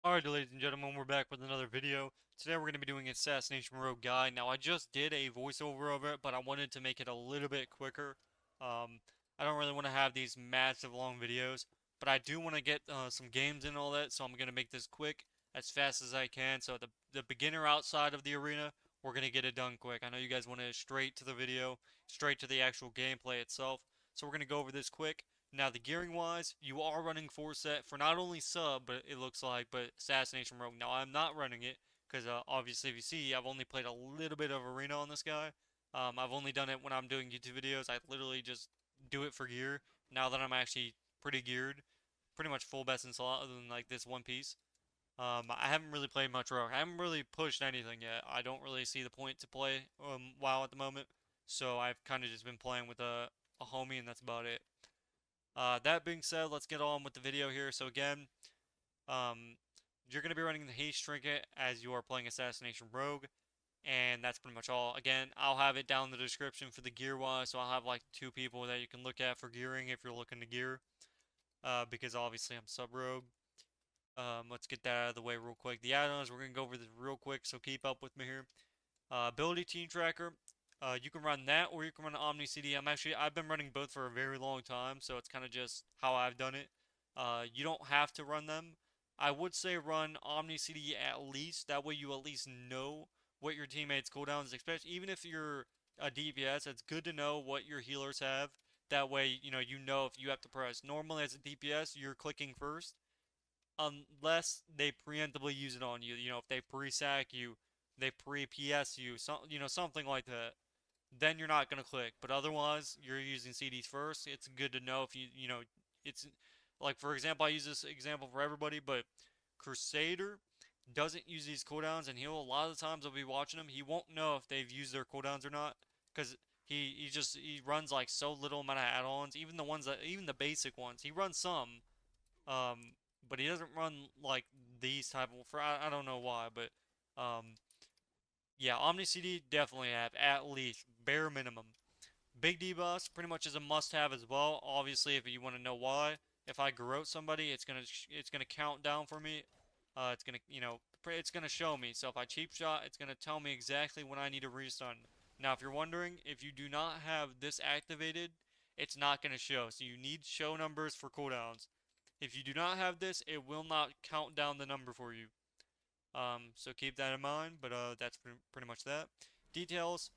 Alright, ladies and gentlemen, we're back with another video. Today we're going to be doing Assassination Rogue Guide. Now, I just did a voiceover of it, but I wanted to make it a little bit quicker. Um, I don't really want to have these massive long videos, but I do want to get some games in and all that, so I'm going to make this quick, as fast as I can. So the beginner outside of the arena, we're going to get it done quick. I know you guys want to straight to the video, straight to the actual gameplay itself, so we're going to go over this quick. Now, the gearing wise, you are running 4 set for not only sub, but it looks like, but Assassination Rogue. Now, I'm not running it because obviously, if you see, I've only played a little bit of arena on this guy. I've only done it when I'm doing YouTube videos. I literally just do it for gear. Now that I'm actually pretty geared, pretty much full best in slot, other than like this one piece. I haven't really played much Rogue. I haven't really pushed anything yet. I don't really see the point to play WoW at the moment, so I've kind of just been playing with a homie, and that's about it. That being said, let's get on with the video here. So again, um, you're going to be running the Haste Trinket as you are playing Assassination Rogue, and that's pretty much all. Again, I'll have it down in the description for the gear wise, so I'll have like 2 people that you can look at for gearing if you're looking to gear, because obviously I'm sub-rogue. Let's get that out of the way real quick. The add-ons, we're going to go over this real quick, so keep up with me here. Ability Team Tracker, you can run that or you can run omnicd. I've been running both for a very long time, so it's kind of just how I've done it. You don't have to run them. I would say run omnicd at least. That way you at least know what your teammates' cooldowns, especially even if you're a DPS. It's good to know what your healers have. That way, you know if you have to press. Normally, as a DPS, you're clicking first, unless they preemptively use it on you. You know, if they pre-sack you, they pre-PS you, something like that. Then you're not gonna click. But otherwise, you're using CDs first. It's good to know if it's like, for example, I use this example for everybody, but Crusader doesn't use these cooldowns, and he'll a lot of the times I'll be watching him. He won't know if they've used their cooldowns or not, because he runs like so little amount of add-ons, even the basic ones. He runs some, um, but he doesn't run like these type of I don't know why, but um, yeah, OmniCD definitely have at least bare minimum. Big debuffs pretty much is a must-have as well. Obviously, if you want to know why, if I garrote somebody, it's gonna count down for me. It's gonna it's gonna show me. So if I cheap shot, it's gonna tell me exactly when I need to restun. Now, if you're wondering, if you do not have this activated, it's not gonna show. So you need show numbers for cooldowns. If you do not have this, it will not count down the number for you. So keep that in mind, but that's pretty much that. Details,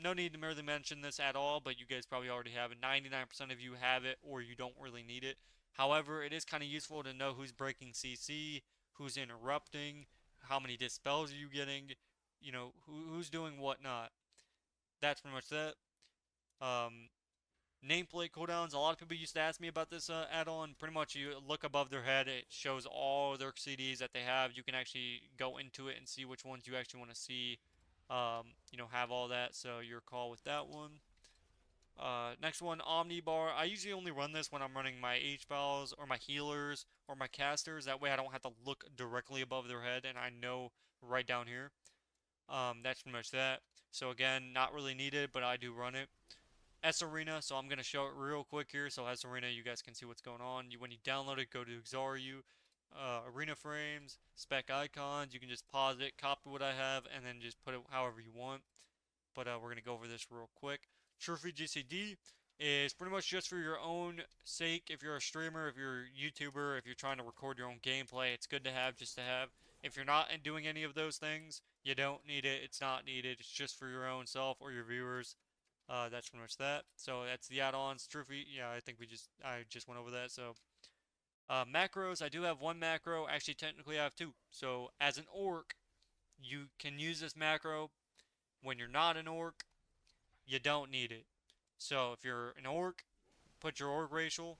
no need to merely mention this at all, but you guys probably already have it. 99% of you have it, or you don't really need it. However, it is kind of useful to know who's breaking CC, who's interrupting, how many dispels are you getting, who's doing what not. That's pretty much that. Um, Nameplate cooldowns. A lot of people used to ask me about this add-on. Pretty much, you look above their head, it shows all their CDs that they have. You can actually go into it and see which ones you actually want to see. Have all that. So your call with that one. Next one, Omnibar. I usually only run this when I'm running my H-Files or my healers or my casters. That way I don't have to look directly above their head and I know right down here. That's pretty much that. So again, not really needed, but I do run it. Sarena, so I'm going to show it real quick here. So Sarena, you guys can see what's going on. When you download it, go to Xaru, arena frames, spec icons. You can just pause it, copy what I have, and then just put it however you want. But we're going to go over this real quick. Trufigcd is pretty much just for your own sake. If you're a streamer, if you're a YouTuber, if you're trying to record your own gameplay, it's good to have, just to have. If you're not doing any of those things, you don't need it. It's not needed. It's just for your own self or your viewers. That's pretty much that. So that's the add-ons. Trophy, yeah, I just went over that. So macros, I do have one macro. Actually, technically, I have two. So as an orc, you can use this macro. When you're not an orc, you don't need it. So if you're an orc, put your orc racial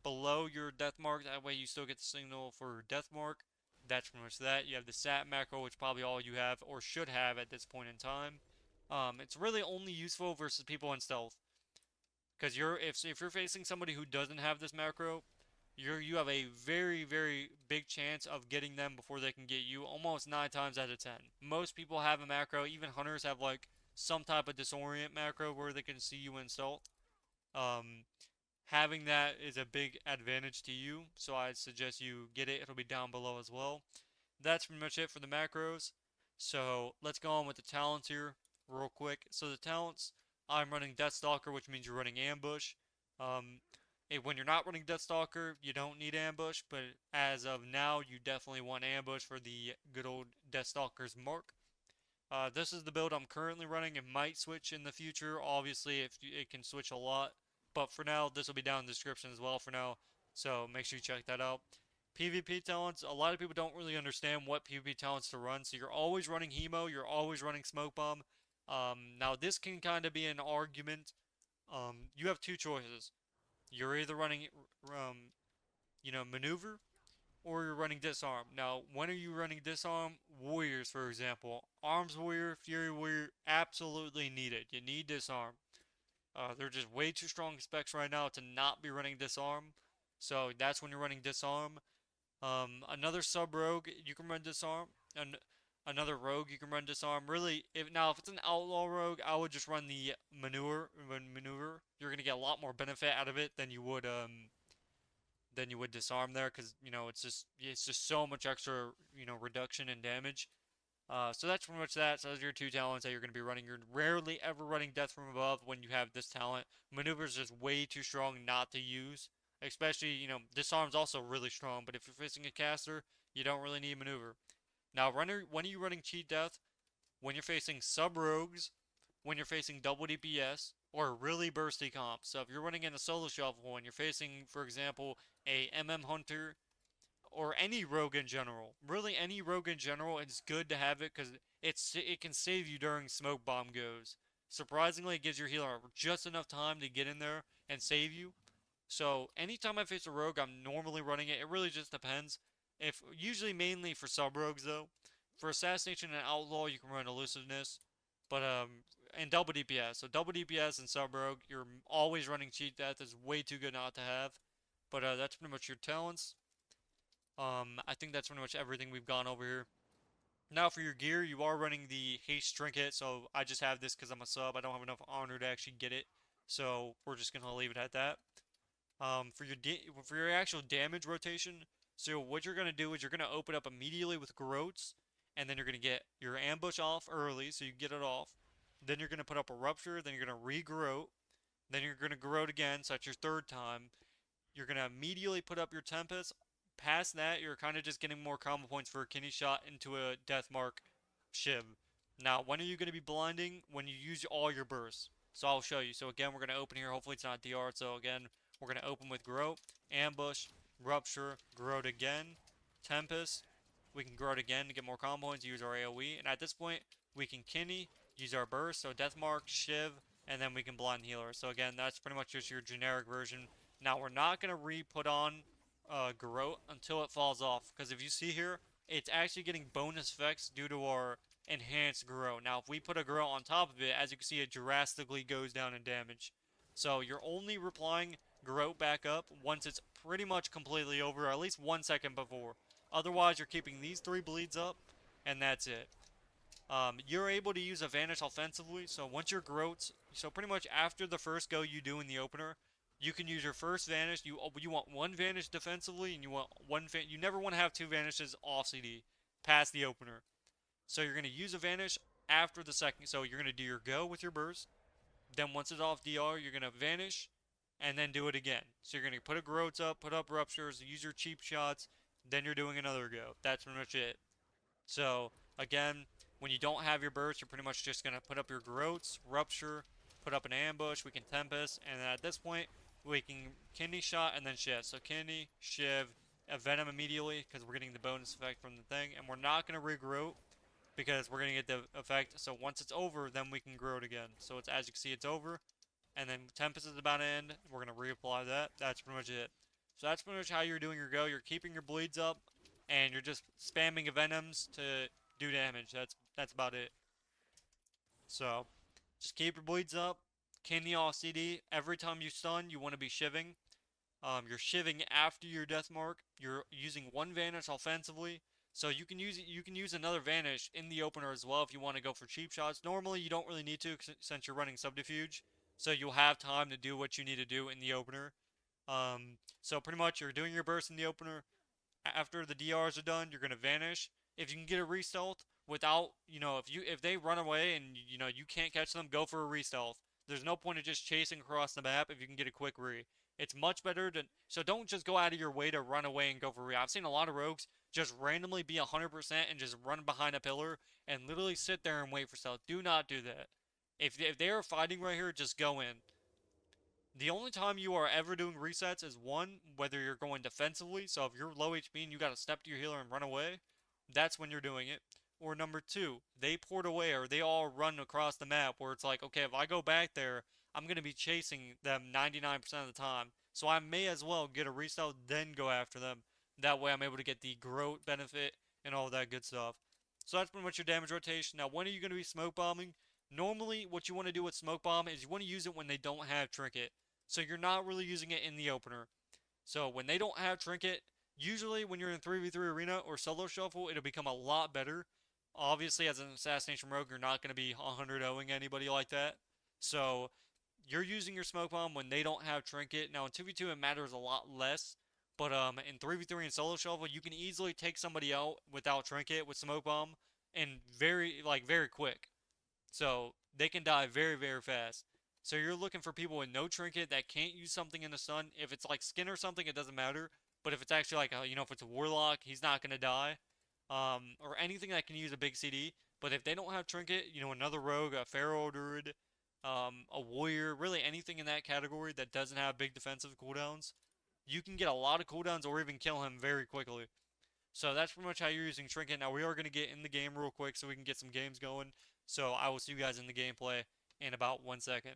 below your Deathmark. That way, you still get the signal for Deathmark. That's pretty much that. You have the sat macro, which probably all you have or should have at this point in time. It's really only useful versus people in stealth, because if you're facing somebody who doesn't have this macro, you have a very big chance of getting them before they can get you. Almost 9 times out of 10. Most people have a macro. Even hunters have like some type of disorient macro where they can see you in stealth. Um, having that is a big advantage to you, so I suggest you get it. It'll be down below as well. That's pretty much it for the macros. So let's go on with the talents here real quick. So the talents, I'm running Deathstalker, which means you're running Ambush. Um, when you're not running Deathstalker, you don't need Ambush, but as of now, you definitely want Ambush for the good old Deathstalker's mark. This is the build I'm currently running. It might switch in the future. Obviously, if it can switch a lot. But for now, this will be down in the description as well for now. So make sure you check that out. PvP talents, a lot of people don't really understand what PvP talents to run. So you're always running Hemo. You're always running Smoke Bomb. Now, this can kind of be an argument. You have two choices. You're either running, Maneuver, or you're running Disarm. Now, when are you running Disarm? Warriors, for example. Arms Warrior, Fury Warrior, absolutely need it. You need Disarm. They're just way too strong specs right now to not be running Disarm. So that's when you're running Disarm. Another sub rogue you can run Disarm. Another rogue you can run Disarm. Really, if it's an outlaw rogue, I would just run the maneuver. You're gonna get a lot more benefit out of it than you would Disarm there, because it's just so much extra reduction in damage. So that's pretty much that. So those are your two talents that you're going to be running. You're rarely ever running Death from Above when you have this talent. Maneuver is just way too strong not to use. Especially, Disarm's also really strong, but if you're facing a caster, you don't really need Maneuver. Now, when are you running Cheat Death? When you're facing sub-rogues, when you're facing double DPS, or really bursty comps. So if you're running in a solo shuffle and you're facing, for example, a MM Hunter, or any rogue in general. Really, any rogue in general, it's good to have it because it can save you during smoke bomb goes. Surprisingly, it gives your healer just enough time to get in there and save you. So anytime I face a rogue, I'm normally running it. It really just depends. If usually mainly for sub rogues though. For assassination and outlaw, you can run elusiveness, but and double DPS. So double DPS and sub rogue, you're always running cheat death. It's way too good not to have. But that's pretty much your talents. I think that's pretty much everything we've gone over here. Now for your gear, you are running the haste trinket, so I just have this because I'm a sub. I don't have enough honor to actually get it, so we're just gonna leave it at that. For your actual damage rotation, so what you're gonna do is you're gonna open up immediately with Groats, and then you're gonna get your ambush off early, so you get it off. Then you're gonna put up a rupture, then you're gonna re-groat, then you're gonna groat again, so that's your third time. You're gonna immediately put up your tempest. Past that, you're kind of just getting more combo points for a kidney shot into a Deathmark Shiv. Now, when are you going to be blinding? When you use all your bursts. So I'll show you. So again, we're going to open here. Hopefully it's not DR. So again, we're going to open with Groat, Ambush, Rupture, Groat again, Tempest. We can Groat again to get more combo points, use our AoE. And at this point, we can kidney, use our burst. So Deathmark, Shiv, and then we can blind healer. So again, that's pretty much just your generic version. Now, we're not going to re-put on Groat until it falls off, because if you see here, it's actually getting bonus effects due to our enhanced Groat. Now if we put a Groat on top of it, as you can see, it drastically goes down in damage. So you're only replying Groat back up once it's pretty much completely over, or at least 1 second before. Otherwise you're keeping these 3 bleeds up, and that's it. You're able to use a Vanish offensively, so once your Groats, so pretty much after the first go you do in the opener, you can use your first Vanish. You want 1 Vanish defensively, and you want 1 you never want to have 2 Vanishes off CD past the opener. So you're going to use a Vanish after the second. So you're going to do your go with your burst. Then once it's off DR, you're going to Vanish, and then do it again. So you're going to put a Groats up, put up Ruptures, use your cheap shots, then you're doing another go. That's pretty much it. So again, when you don't have your burst, you're pretty much just going to put up your Groats, Rupture, put up an ambush, we can Tempest, and at this point, we can kidney shot and then shiv. So kidney, shiv, venom immediately because we're getting the bonus effect from the thing, and we're not going to regrow because we're going to get the effect. So once it's over, then we can grow it again. So it's, as you can see, it's over, and then Tempest is about to end. We're going to reapply that. That's pretty much it. So that's pretty much how you're doing your go. You're keeping your bleeds up, and you're just spamming venoms to do damage. That's about it. So just keep your bleeds up. Kidney off CD. Every time you stun, you want to be shiving. You're shiving after your Deathmark. You're using 1 Vanish offensively. So you can use another Vanish in the opener as well if you want to go for cheap shots. Normally you don't really need to since you're running Subterfuge. So you'll have time to do what you need to do in the opener. So pretty much you're doing your burst in the opener. After the DRs are done, you're gonna vanish. If you can get a re-stealth without, if they run away and you can't catch them, go for a re-stealth. There's no point of just chasing across the map if you can get a quick re. It's much better to, so don't just go out of your way to run away and go for re. I've seen a lot of rogues just randomly be 100% and just run behind a pillar and literally sit there and wait for stealth. Do not do that. If they are fighting right here, just go in. The only time you are ever doing resets is one, whether you're going defensively, so if you're low HP and you gotta step to your healer and run away, that's when you're doing it. Or number two, they port away or they all run across the map where it's like, okay, if I go back there, I'm gonna be chasing them 99% of the time. So I may as well get a restart, then go after them. That way I'm able to get the growth benefit and all that good stuff. So that's pretty much your damage rotation. Now, when are you going to be smoke bombing? Normally, what you want to do with smoke bomb is you want to use it when they don't have trinket. So you're not really using it in the opener. So when they don't have trinket, usually when you're in 3v3 arena or solo shuffle, it'll become a lot better. Obviously, as an assassination rogue, you're not going to be 100-0ing anybody like that. So you're using your smoke bomb when they don't have trinket. Now in 2v2 it matters a lot less. But in 3v3 and solo shuffle, you can easily take somebody out without trinket with smoke bomb and very quick. So they can die very, very fast. So you're looking for people with no trinket that can't use something in the sun. If it's like skin or something, it doesn't matter. But if it's actually like, if it's a warlock, he's not going to die. Or anything that can use a big CD. But if they don't have trinket, another rogue, a feral druid, a warrior, really anything in that category that doesn't have big defensive cooldowns, you can get a lot of cooldowns or even kill him very quickly. So that's pretty much how you're using Trinket. Now we are going to get in the game real quick so we can get some games going. So I will see you guys in the gameplay in about 1 second.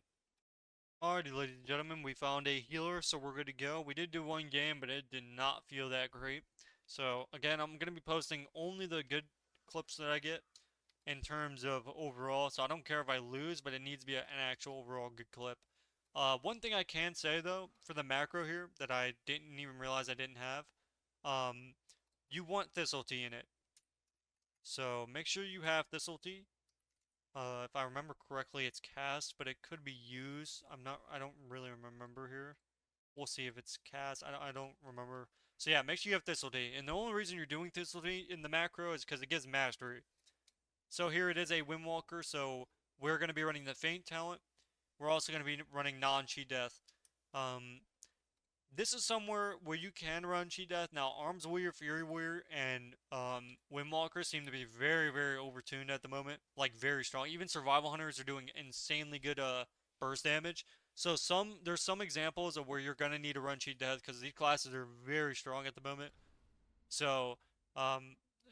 Alrighty, ladies and gentlemen, we found a healer, so we're good to go. We did do one game, but it did not feel that great. So again, I'm going to be posting only the good clips that I get in terms of overall. So I don't care if I lose, but it needs to be an actual overall good clip. One thing I can say though, for the macro here, that I didn't even realize I didn't have, you want Thistle Tea in it. So make sure you have Thistle Tea. If I remember correctly, it's cast, but it could be used. I don't really remember here. We'll see if it's cast. I don't remember. So yeah, make sure you have Thistle Tea. And the only reason you're doing Thistle Tea in the macro is because it gives mastery. So here it is a Windwalker, so we're going to be running the Feint talent. We're also going to be running non-cheat death. This is somewhere where you can run cheat death. Now, Arms Warrior, Fury Warrior, and Windwalker seem to be very, very overtuned at the moment. Like, very strong. Even Survival Hunters are doing insanely good burst damage. So there's some examples of where you're going to need to run cheat death because these classes are very strong at the moment. So,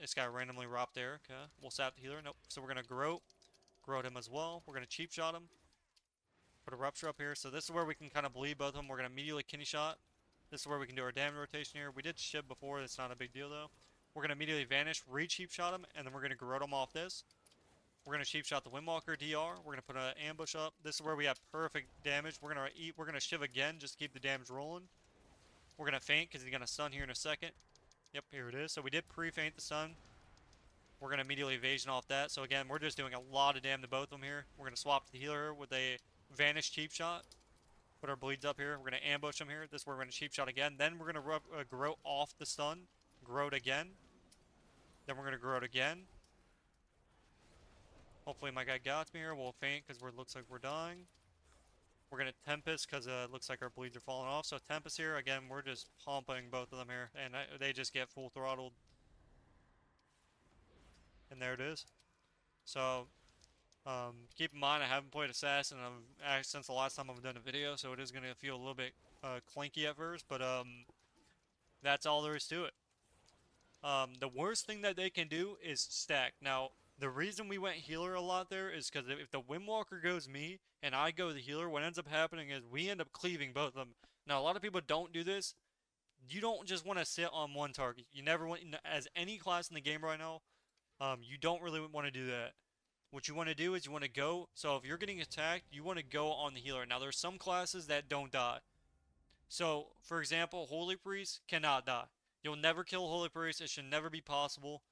this guy randomly robbed there. Okay, we'll sap the healer. Nope. So we're going to Growt him as well. We're going to cheap shot him. Put a rupture up here. So this is where we can kind of bleed both of them. We're going to immediately kidney shot. This is where we can do our damage rotation here. We did shib before. That's not a big deal though. We're going to immediately vanish, re-cheap shot him, and then we're going to Growt him off this. We're going to cheap shot the Windwalker DR. We're going to put an ambush up. This is where we have perfect damage. We're going to We're going to shiv again just to keep the damage rolling. We're going to feint because he's going to stun here in a second. Yep, here it is. So we did pre-feint the stun. We're going to immediately evasion off that. So again, we're just doing a lot of damage to both of them here. We're going to swap to the healer with a vanish cheap shot. Put our bleeds up here. We're going to ambush him here. This is where we're going to cheap shot again. Then we're going to Growt off the stun. Growt again. Then we're going to Growt again. Hopefully my guy got me here. We'll feint because it looks like we're dying. We're going to Tempest because it looks like our bleeds are falling off. So Tempest here. Again, we're just pumping both of them here. And they just get full throttled. And there it is. So, keep in mind I haven't played Assassin since the last time I've done a video, so it is going to feel a little bit clinky at first, but that's all there is to it. The worst thing that they can do is stack. Now, the reason we went healer a lot there is because if the Windwalker goes me and I go the healer, what ends up happening is we end up cleaving both of them. Now, a lot of people don't do this. You don't just want to sit on one target. You never want, as any class in the game right now, you don't really want to do that. What you want to do is you want to go, so if you're getting attacked, you want to go on the healer. Now, there's some classes that don't die. So, for example, Holy Priest cannot die. You'll never kill Holy Priest. It should never be possible.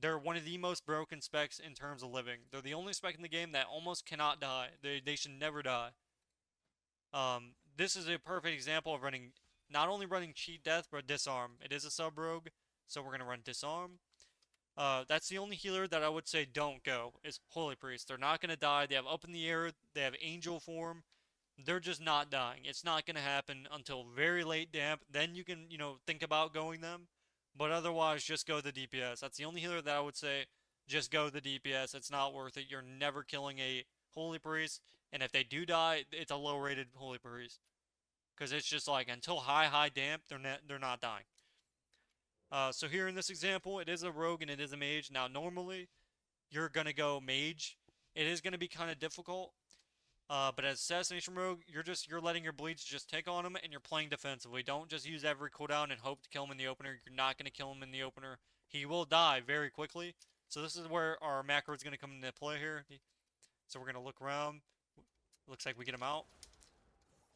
They're one of the most broken specs in terms of living. They're the only spec in the game that almost cannot die. They should never die. This is a perfect example of running not only running cheat death, but disarm. It is a sub rogue, so we're gonna run disarm. That's the only healer that I would say don't go, is Holy Priest. They're not gonna die. They have up in the air, they have angel form. They're just not dying. It's not gonna happen until very late damp. Then you can, think about going them. But otherwise, just go the DPS. That's the only healer that I would say just go the DPS. It's not worth it. You're never killing a Holy Priest. And if they do die, it's a low rated Holy Priest. Because it's just like, until high damp, they're not dying. So here in this example, it is a rogue and it is a mage. Now, normally, you're going to go mage. It is going to be kind of difficult. But as Assassination Rogue, you're letting your bleeds just take on him, and you're playing defensively. Don't just use every cooldown and hope to kill him in the opener. You're not going to kill him in the opener. He will die very quickly. So this is where our macro is going to come into play here. So we're going to look around. Looks like we get him out.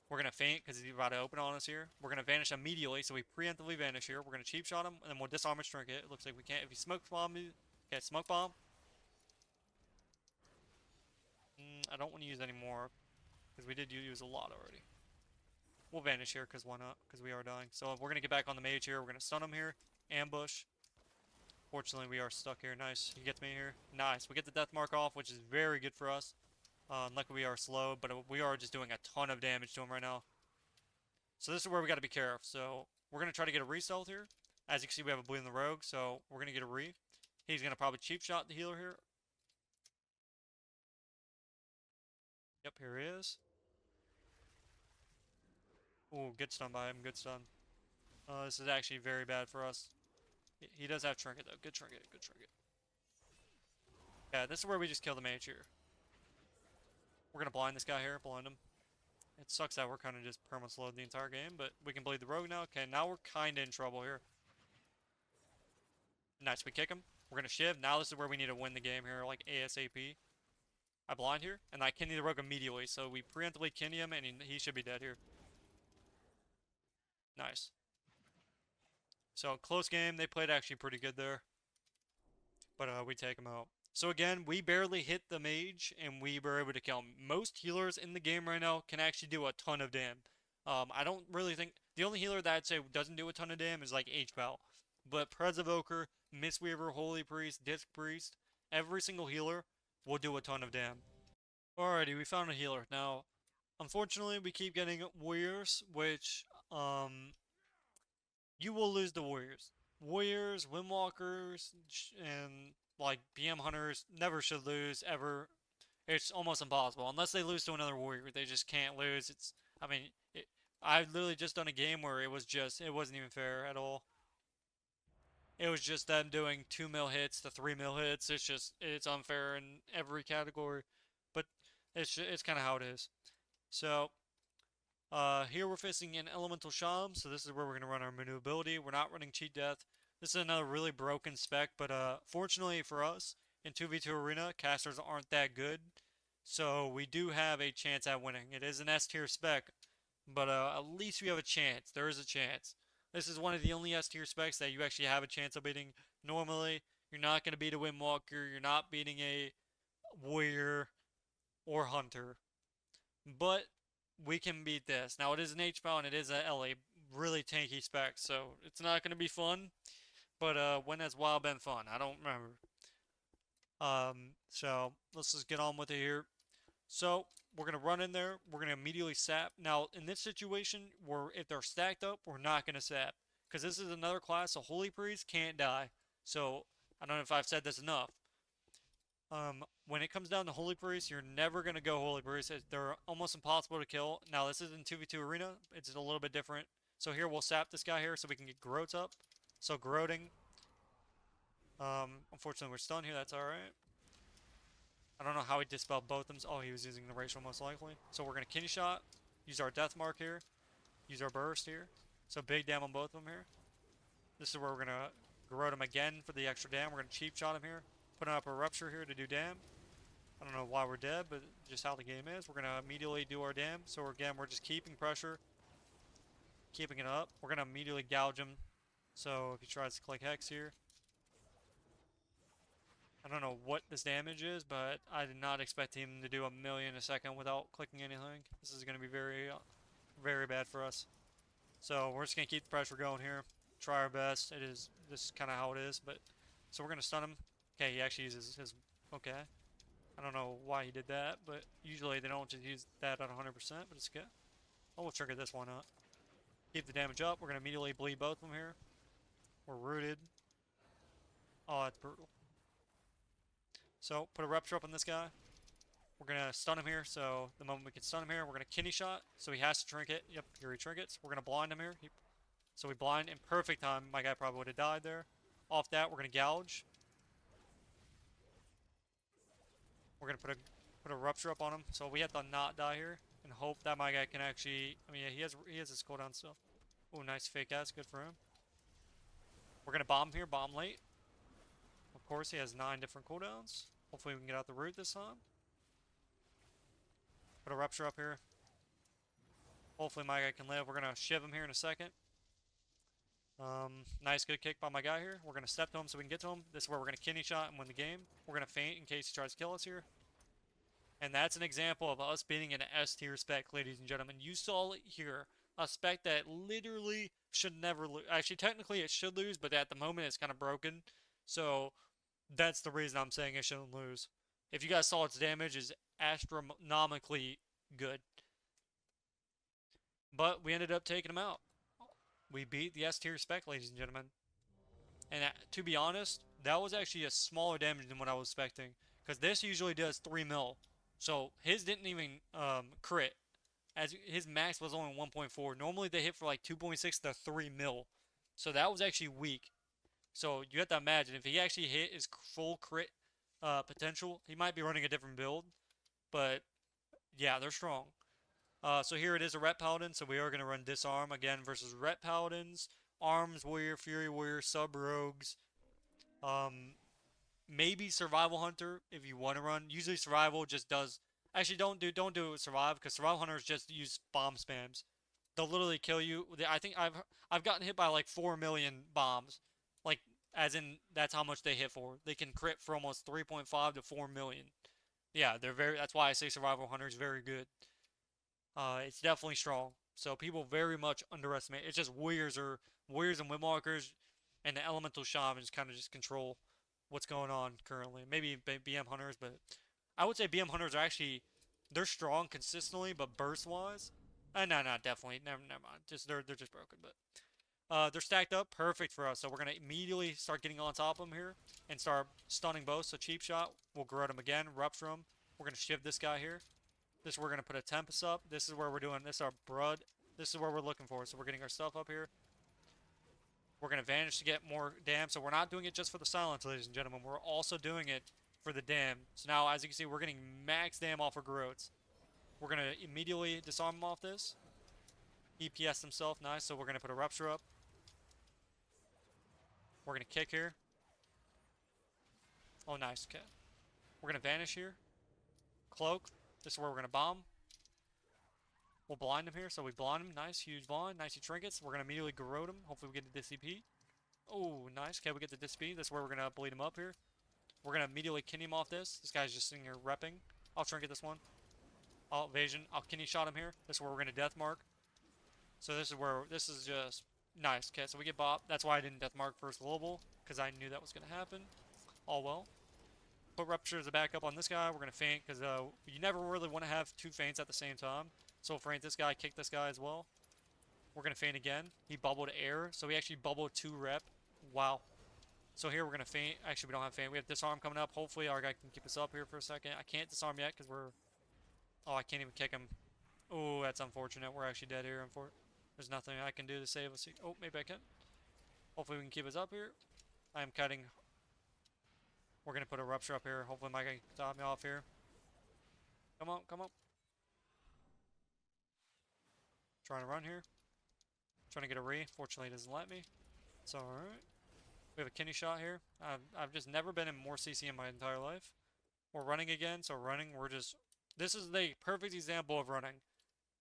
We're going to feint because he's about to open on us here. We're going to vanish immediately, so we preemptively vanish here. We're going to cheap shot him, and then we'll disarm his trinket. It looks like we can't. If he smoke bomb me, okay, smoke bomb. I don't want to use any more, because we did use a lot already. We'll vanish here, because why not? Because we are dying. So we're going to get back on the mage here. We're going to stun him here. Ambush. Fortunately, we are stuck here. Nice. He gets me here. Nice. We get the Deathmark off, which is very good for us. Luckily, we are slow, but we are just doing a ton of damage to him right now. So this is where we got to be careful. So we're going to try to get a re-stealth here. As you can see, we have a bleed in the rogue, so we're going to get a re. He's going to probably cheap shot the healer here. Yep, here he is. Ooh, good stun by him, good stun. This is actually very bad for us. He does have trinket though, good trinket, good trinket. Yeah, this is where we just kill the mage here. We're gonna blind this guy here, blind him. It sucks that we're kind of just perma-slowed the entire game, but we can bleed the rogue now. Okay, now we're kind of in trouble here. Nice, we kick him. We're gonna shiv. Now this is where we need to win the game here, like ASAP. I blind here, and I kidney the rogue immediately, so we preemptively kidney him, and he should be dead here. Nice. So, close game. They played actually pretty good there. But we take him out. So again, we barely hit the mage, and we were able to kill him. Most healers in the game right now can actually do a ton of damage. I don't really think... The only healer that I'd say doesn't do a ton of damage is like H-Bow. But Evoker, Mistweaver, Holy Priest, Disc Priest, every single healer will do a ton of damage. Alrighty, we found a healer. Now, unfortunately, we keep getting warriors, which, you will lose the warriors. Warriors, Windwalkers, and, like, BM Hunters never should lose, ever. It's almost impossible. Unless they lose to another warrior, they just can't lose. I've literally just done a game where it wasn't even fair at all. It was just them doing 2 mil hits to 3 mil hits. It's unfair in every category. But it's kind of how it is. So, here we're facing an Elemental Sham, so this is where we're going to run our maneuverability. We're not running Cheat Death. This is another really broken spec, but fortunately for us, in 2v2 Arena, casters aren't that good. So we do have a chance at winning. It is an S tier spec, but at least we have a chance. There is a chance. This is one of the only S tier specs that you actually have a chance of beating. Normally, you're not going to beat a Windwalker, you're not beating a Warrior or Hunter. But we can beat this. Now, it is an H-Bow and it is a LA really tanky spec, so it's not going to be fun. But when has WoW been fun? I don't remember. So let's just get on with it here. So we're going to run in there. We're going to immediately sap. Now, in this situation, if they're stacked up, we're not going to sap. Because this is another class, so Holy Priest can't die. So, I don't know if I've said this enough. When it comes down to Holy Priest, you're never going to go Holy Priest. They're almost impossible to kill. Now, this is in 2v2 Arena. It's a little bit different. So here, we'll sap this guy here so we can get Groats up. So, Groating. Unfortunately, we're stunned here. That's alright. I don't know how he dispelled both of them. Oh, he was using the racial most likely. So, we're going to kidney shot. Use our Deathmark here. Use our burst here. So, big dam on both of them here. This is where we're going to Groat him again for the extra dam. We're going to cheap shot him here. Putting up a rupture here to do dam. I don't know why we're dead, but just how the game is. We're going to immediately do our dam. So again, we're just keeping pressure. Keeping it up. We're going to immediately gouge him. So if he tries to click Hex here. I don't know what this damage is, but I did not expect him to do 1 million a second without clicking anything. This is going to be very, very bad for us. So we're just gonna keep the pressure going here. Try our best. This is kind of how it is. But so we're gonna stun him. Okay, he actually uses his. Okay, I don't know why he did that, but usually they don't just use that at 100%. But it's good. Oh, we'll trigger this one up. Keep the damage up. We're gonna immediately bleed both of them here. We're rooted. Oh, that's brutal. So put a rupture up on this guy. We're gonna stun him here. So the moment we can stun him here, we're gonna kidney shot. So he has to trinket. Yep, here he trinkets. We're gonna blind him here. So we blind in perfect time. My guy probably would have died there. Off that, we're gonna gouge. We're gonna put a rupture up on him. So we have to not die here and hope that my guy can actually. I mean, yeah, he has his cooldown still. Oh, nice fake ass. Good for him. We're gonna bomb here. Bomb late. Of course, he has 9 different cooldowns. Hopefully, we can get out the root this time. Put a rupture up here. Hopefully, my guy can live. We're gonna shiv him here in a second. Nice good kick by my guy here. We're gonna step to him so we can get to him. This is where we're gonna kidney shot and win the game. We're gonna feint in case he tries to kill us here. And that's an example of us beating an S tier spec, ladies and gentlemen. You saw it here. A spec that literally should never lose. Actually, technically it should lose, but at the moment it's kind of broken. So that's the reason I'm saying it shouldn't lose. If you guys saw its damage is astronomically good. But we ended up taking him out. We beat the S tier spec, ladies and gentlemen. And to be honest, that was actually a smaller damage than what I was expecting. Because this usually does 3 mil. So his didn't even crit. As his max was only 1.4. Normally they hit for like 2.6 to 3 mil. So that was actually weak. So you have to imagine, if he actually hit his full crit potential, he might be running a different build. But yeah, they're strong. So here it is, a Ret Paladin, so we are going to run Disarm again versus Ret Paladins, Arms Warrior, Fury Warrior, Sub Rogues, maybe Survival Hunter if you want to run. Usually Survival just does, actually don't do it with Survive, because Survival Hunters just use bomb spams. They'll literally kill you. I think I've gotten hit by like 4 million bombs, like as in that's how much they hit for. They can crit for almost 3.5 to 4 million. Yeah, that's why I say Survival Hunter is very good. It's definitely strong. So people very much underestimate. It's just warriors and Windwalkers and the elemental shamans kind of just control what's going on currently. Maybe BM hunters, but I would say BM hunters are actually, they're strong consistently, but burst wise, no, definitely never mind. Just they're just broken, but they're stacked up perfect for us. So we're gonna immediately start getting on top of them here and start stunning both. So cheap shot, we'll garrote him again, rupture him. We're gonna shiv this guy here. This is where we're going to put a Tempest up. This is where we're doing, this is our Brud. This is where we're looking for. So we're getting our stuff up here. We're going to Vanish to get more dam. So we're not doing it just for the silence, ladies and gentlemen. We're also doing it for the dam. So now, as you can see, we're getting max dam off of Garrotes. We're going to immediately disarm him off this. EPS himself, nice. So we're going to put a Rupture up. We're going to kick here. Oh, nice. Okay. We're going to Vanish here. Cloak. This is where we're going to bomb. We'll blind him here. So we blind him. Nice. Huge blind. Nice trinkets. We're going to immediately garrote him. Hopefully we get the DCP. Oh, nice. Okay, we get the DCP. This is where we're going to bleed him up here. We're going to immediately kidney him off this. This guy's just sitting here repping. I'll trinket this one. I'll evasion. I'll kidney shot him here. This is where we're going to Deathmark. So this is where, this is just nice. Okay, so we get bop. That's why I didn't Deathmark first global, because I knew that was going to happen. All well. Put Rupture as a backup on this guy. We're going to feint, because you never really want to have two feints at the same time. So we'll feint this guy, kick this guy as well. We're going to feint again. He bubbled air, so he actually bubbled 2 rep. Wow. So here we're going to feint. Actually, we don't have feint. We have disarm coming up. Hopefully our guy can keep us up here for a second. I can't disarm yet, because we're... Oh, I can't even kick him. Oh, that's unfortunate. We're actually dead here. There's nothing I can do to save us. Oh, maybe I can. Hopefully we can keep us up here. I am cutting... We're going to put a Rupture up here. Hopefully Mike can stop me off here. Come on, come on. Trying to run here. Trying to get a re. Fortunately, it doesn't let me. It's alright. We have a kidney shot here. I've just never been in more CC in my entire life. We're running again, so running, we're just... This is the perfect example of running.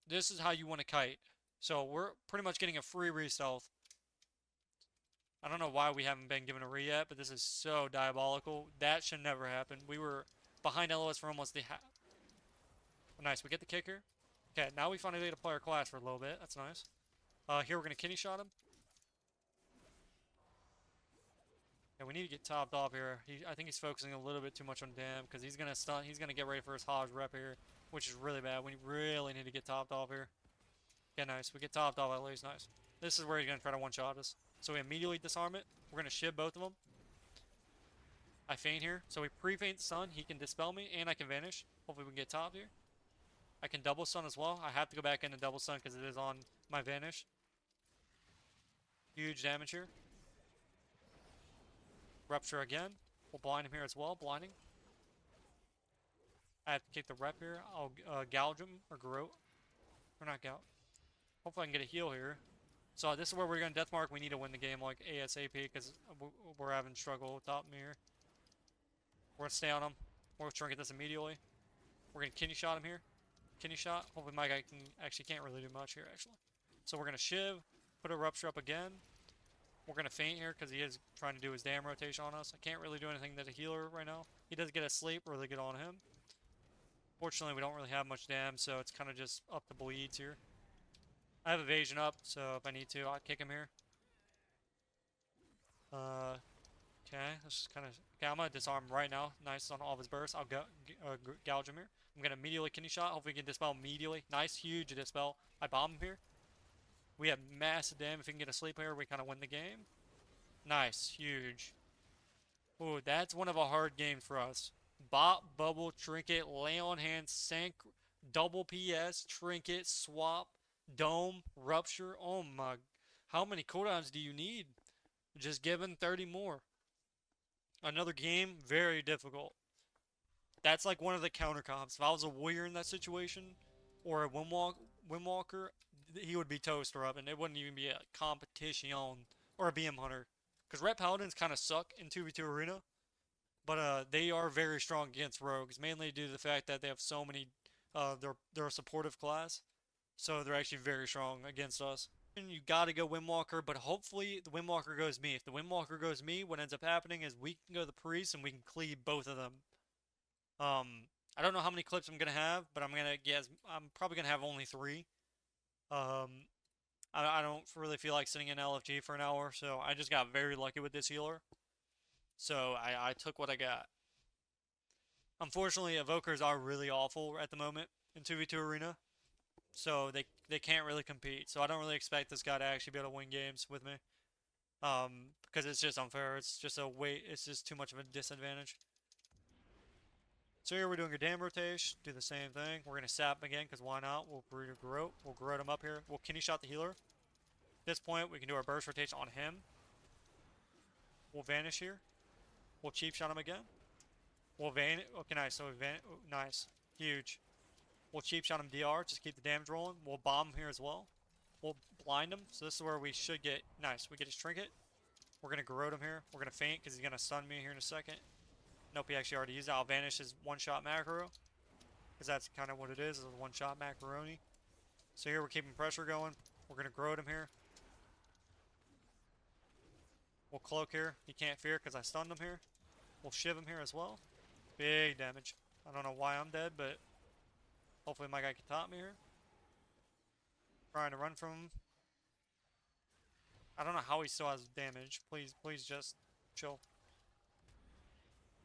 This is how you want to kite. So we're pretty much getting a free re-stealth. I don't know why we haven't been given a re yet, but this is so diabolical. That should never happen. We were behind LOS for almost the half. Oh, nice, we get the kicker. Okay, now we finally get to play our class for a little bit. That's nice. Here we're gonna kidney shot him. Yeah, we need to get topped off here. I think he's focusing a little bit too much on dam because he's gonna stun. He's gonna get ready for his Hodge rep here, which is really bad. We really need to get topped off here. Yeah, nice. We get topped off at least. Nice. This is where he's gonna try to one-shot us. So we immediately disarm it. We're gonna shiv both of them. I feint here, so we pre-feint stun. He can dispel me, and I can vanish. Hopefully we can get topped here. I can double stun as well. I have to go back in and double stun because it is on my vanish. Huge damage here. Rupture again. We'll blind him here as well. Blinding. I have to kick the rep here. I'll gouge him or garrote. Or not gouge. Hopefully I can get a heal here. So this is where we're going to Deathmark. We need to win the game like ASAP because we're having struggle with top me here. We're going to stay on him. We're going to try and get this immediately. We're going to kidney shot him here. Kidney shot. Hopefully my guy can't really do much here actually. So we're going to shiv. Put a rupture up again. We're going to feint here because he is trying to do his damn rotation on us. I can't really do anything to a healer right now. He does get a sleep, really good on him. Fortunately, we don't really have much dam, so it's kind of just up to bleeds here. I have evasion up, so if I need to, I'll kick him here. Okay, let's just kind of... Okay, I'm going to disarm right now. Nice on all of his bursts. I'll gouge him here. I'm going to immediately kidney shot. Hopefully we can dispel immediately. Nice, huge dispel. I bomb him here. We have massive damage. If we can get a sleep here, we kind of win the game. Nice. Huge. Ooh, that's one of the hard games for us. Bot, bubble, trinket, lay on hand, sank, double PS, trinket, swap, dome, rupture. Oh my. How many cooldowns do you need? Just given 30 more. Another game, very difficult. That's like one of the counter comps. If I was a warrior in that situation, or a Windwalker, he would be toaster up, and it wouldn't even be a competition or a BM hunter. Because red paladins kind of suck in 2v2 arena, but they are very strong against rogues, mainly due to the fact that they have so many. They're a supportive class, so they're actually very strong against us. And you gotta go Windwalker, but hopefully the Windwalker goes me. If the Windwalker goes me, what ends up happening is we can go the priest and we can cleave both of them. I don't know how many clips I'm gonna have, but I'm probably gonna have only 3. I don't really feel like sitting in LFG for an hour, so I just got very lucky with this healer. So I took what I got. Unfortunately, Evokers are really awful at the moment in 2v2 arena, so they can't really compete. So I don't really expect this guy to actually be able to win games with me, because it's just unfair. It's just it's just too much of a disadvantage. So here we're doing a dam rotation, do the same thing. We're going to sap him again, because why not? We'll garrote him up here. We'll kidney shot the healer. At this point, we can do our burst rotation on him. We'll vanish here. We'll cheap shot him again. We'll vanish. Okay, nice. So nice. Huge. We'll cheap shot him DR, just keep the damage rolling. We'll bomb him here as well. We'll blind him. So this is where we should get, nice. We get his trinket. We're going to garrote him here. We're going to feint, because he's going to stun me here in a second. Nope, he actually already used it. I'll vanish his one-shot macro, because that's kind of what it is a one-shot macaroni. So here we're keeping pressure going. We're going to garrote him here. We'll cloak here. He can't fear because I stunned him here. We'll shiv him here as well. Big damage. I don't know why I'm dead, but hopefully my guy can top me here. Trying to run from him. I don't know how he still has damage. Please just chill.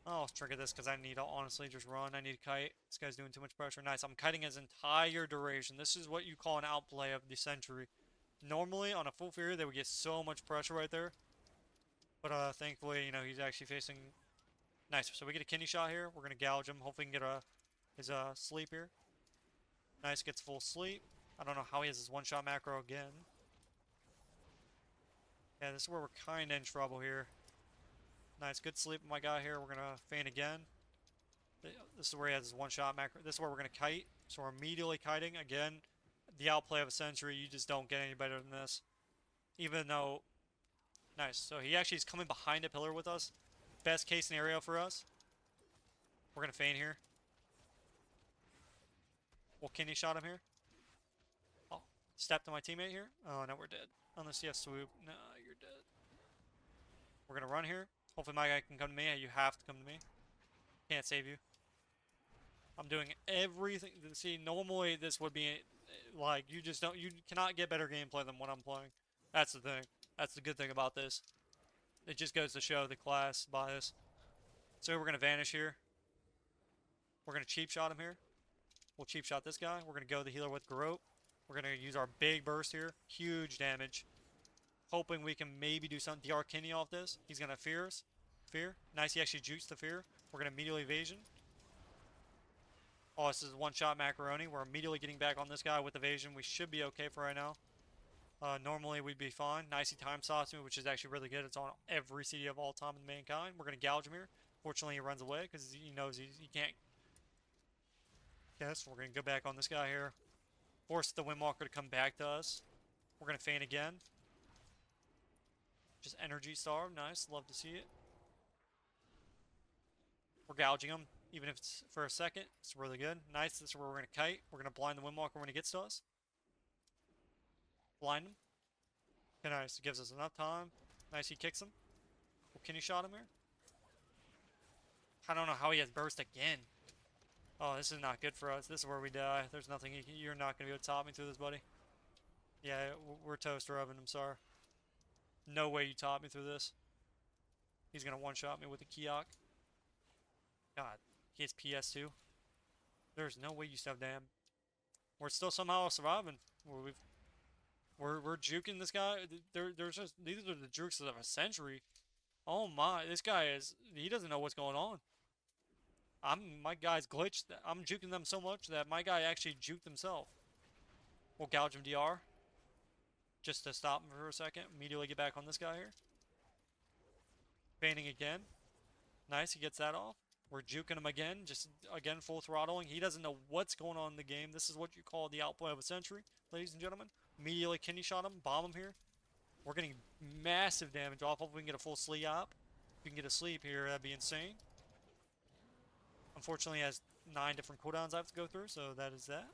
I'll trigger this because I need to honestly just run. I need to kite. This guy's doing too much pressure. Nice. I'm kiting his entire duration. This is what you call an outplay of the century. Normally, on a full fury, they would get so much pressure right there. But thankfully, you know, he's actually facing... Nice. So we get a kidney shot here. We're going to gouge him. Hopefully we can get his sleep here. Nice. Gets full sleep. I don't know how he has his one-shot macro again. Yeah, this is where we're kind of in trouble here. Nice, good sleep with my guy here. We're going to feint again. This is where he has his one-shot macro. This is where we're going to kite. So we're immediately kiting. Again, the outplay of a century. You just don't get any better than this. Even though... Nice. So he actually is coming behind a pillar with us. Best case scenario for us. We're going to feint here. We'll kidney shot him here. Oh, step to my teammate here. Oh, no, we're dead. Unless you have swoop. No, you're dead. We're going to run here. Hopefully my guy can come to me. You have to come to me. Can't save you. I'm doing everything. See, normally this would be Like, you just don't, you cannot get better gameplay than what I'm playing. That's the thing. That's the good thing about this. It just goes to show the class bias. So we're gonna vanish here. We're gonna cheap shot him here. We'll cheap shot this guy. We're gonna go the healer with Garrote. We're gonna use our big burst here. Huge damage. Hoping we can maybe do something. DR Kenny off this. He's gonna fear us. Fear. Nice, he actually jukes the fear. We're gonna immediately evasion. Oh, this is one-shot macaroni. We're immediately getting back on this guy with evasion. We should be okay for right now. Normally we'd be fine. Nice, he time stops me, which is actually really good. It's on every CD of all time in Mankind. We're gonna gouge him here. Fortunately, he runs away because he knows he can't. Yes, we're gonna go back on this guy here. Force the Windwalker to come back to us. We're gonna feign again. Just energy star. Nice, love to see it. We're gouging him, even if it's for a second. It's really good. Nice, this is where we're gonna kite. We're gonna blind the Windwalker when he gets to us. Blind him. Okay, nice, it gives us enough time. Nice, he kicks him. Well, can you shot him here? I don't know how he has burst again. Oh, this is not good for us. This is where we die. There's nothing you're not going to be able to top me through this, buddy. Yeah, we're toast, Robin. I'm sorry. No way you top me through this. He's going to one-shot me with a Kiok. God, he has PS2. There's no way you stop damn. We're still somehow surviving. We're juking this guy. There's just, these are the jukes of a century. Oh my, this guy he doesn't know what's going on. My guy's glitched. I'm juking them so much that my guy actually juked himself. We'll gouge him DR. Just to stop him for a second. Immediately get back on this guy here. Feigning again. Nice, he gets that off. We're juking him again. Just, again, full throttling. He doesn't know what's going on in the game. This is what you call the outplay of a century, ladies and gentlemen. Immediately kidney shot him. Bomb him here. We're getting massive damage off. Hopefully we can get a full sleep up. If we can get a sleep here, that'd be insane. Unfortunately, he has 9 different cooldowns I have to go through, so that is that.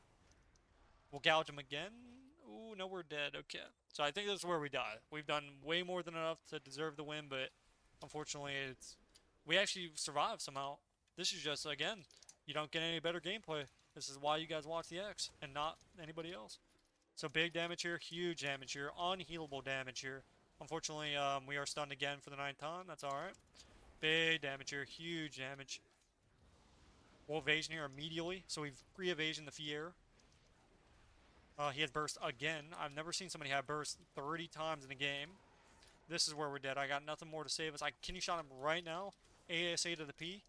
We'll gouge him again. Ooh, no, we're dead. Okay. So I think this is where we die. We've done way more than enough to deserve the win, but unfortunately, we actually survived somehow. This is just, again, you don't get any better gameplay. This is why you guys watch the X and not anybody else. So big damage here, huge damage here, unhealable damage here. Unfortunately, we are stunned again for the 9th time. That's alright. Big damage here, huge damage. We'll evasion here immediately. So we've pre-evasion the Fier. He has burst again. I've never seen somebody have burst 30 times in a game. This is where we're dead. I got nothing more to save us. Can you shot him right now? ASA to the P.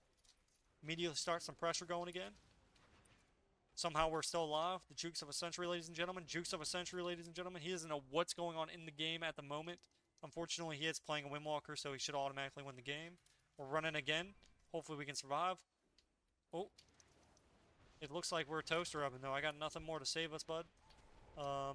Immediately start some pressure going again. Somehow we're still alive. The jukes of a century, ladies and gentlemen. Jukes of a century, ladies and gentlemen. He doesn't know what's going on in the game at the moment. Unfortunately, he is playing a Windwalker, so he should automatically win the game. We're running again. Hopefully we can survive. Oh. It looks like we're a toaster oven, though. I got nothing more to save us, bud. I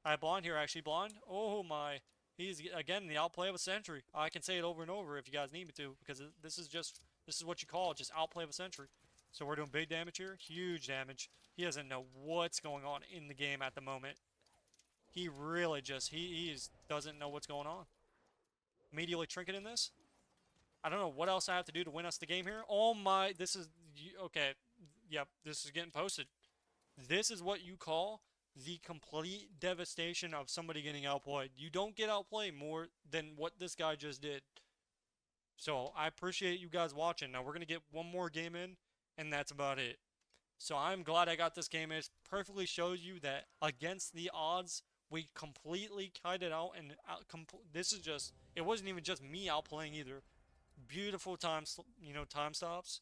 have blind here, actually. Blind. Oh, my. He's, again, the outplay of a century. I can say it over and over if you guys need me to, because this is what you call just outplay of a century. So we're doing big damage here. Huge damage. He doesn't know what's going on in the game at the moment. He really just, he doesn't know what's going on. Immediately trinket in this. I don't know what else I have to do to win us the game here. Oh my, this is, okay. Yep, this is getting posted. This is what you call the complete devastation of somebody getting outplayed. You don't get outplayed more than what this guy just did. So I appreciate you guys watching. Now we're going to get one more game in, and that's about it. So I'm glad I got this game in. It perfectly shows you that against the odds, we completely kited out, and this is just, it wasn't even just me outplaying either. Beautiful time stops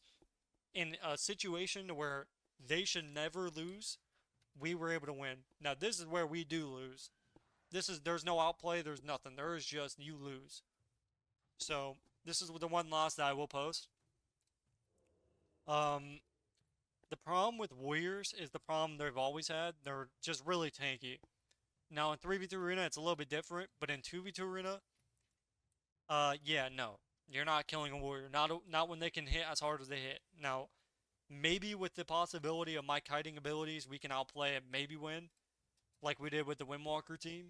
in a situation where they should never lose. We were able to win. Now this is where we do lose. There's no outplay, there's nothing. There is just you lose. So this is the one loss that I will post. The problem with Warriors is the problem they've always had. They're just really tanky. Now in 3v2 Arena it's a little bit different, but in 2v2 Arena, yeah, no. You're not killing a Warrior. Not when they can hit as hard as they hit. Now, maybe with the possibility of my kiting abilities, we can outplay and maybe win, like we did with the Windwalker team.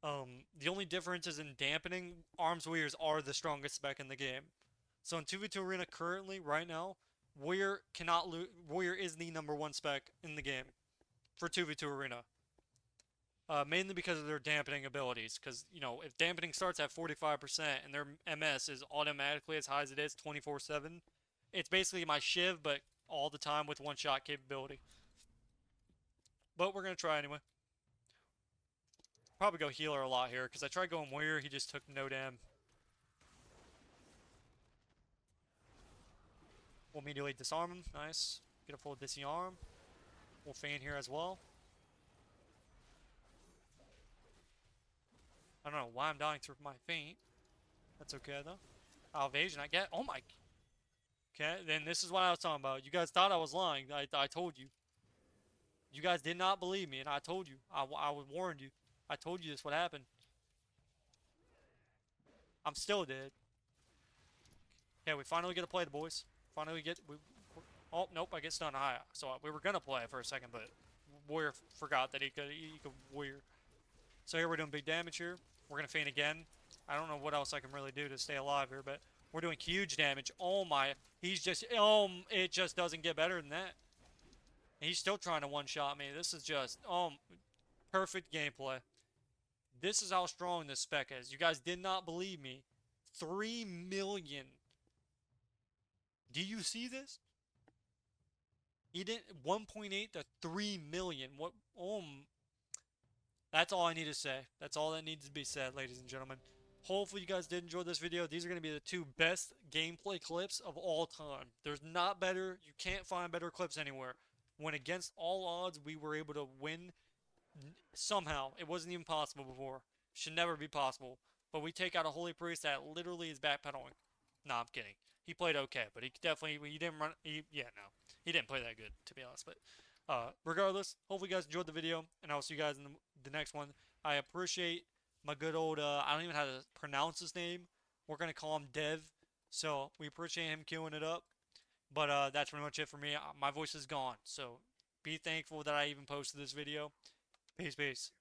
The only difference is in dampening. Arms Warriors are the strongest spec in the game. So in 2v2 Arena currently, right now, Warrior cannot lose. Warrior is the #1 spec in the game. for 2v2 arena. Mainly because of their dampening abilities. Because, you know, if dampening starts at 45% and their MS is automatically as high as it is 24/7, it's basically my Shiv, but all the time with one-shot capability. But we're going to try anyway. Probably go healer a lot here, because I tried going warrior, he just took no dam. We'll immediately disarm him. Nice. Get a full disarm. We'll feign here as well. I don't know why I'm dying through my feint. That's okay, though. Evasion, I get. Oh my. Okay, then this is what I was talking about. You guys thought I was lying. I told you. You guys did not believe me, and I told you. I warned you. I told you this would happen. I'm still dead. Okay, we finally get to play the boys. Finally get. Oh, nope, I get stunned high. So we were going to play it for a second, but Warrior forgot that he could Warrior. So here we're doing big damage here. We're going to feint again. I don't know what else I can really do to stay alive here, but we're doing huge damage. Oh my. He's just. It just doesn't get better than that. He's still trying to one-shot me. This is just. Perfect gameplay. This is how strong this spec is. You guys did not believe me. 3 million. Do you see this? He didn't 1.8 to 3 million. What? That's all I need to say. That's all that needs to be said, ladies and gentlemen. Hopefully you guys did enjoy this video. These are going to be the 2 best gameplay clips of all time. There's not better. You can't find better clips anywhere. When against all odds, we were able to win somehow. It wasn't even possible before. Should never be possible. But we take out a Holy Priest that literally is backpedaling. Nah, I'm kidding. He played okay, but he definitely, he didn't run, he didn't play that good, to be honest. But regardless, hopefully you guys enjoyed the video, and I'll see you guys in the next one. I appreciate my good old, I don't even know how to pronounce his name. We're going to call him Dev. So we appreciate him queuing it up. But that's pretty much it for me. My voice is gone, so be thankful that I even posted this video. Peace, peace.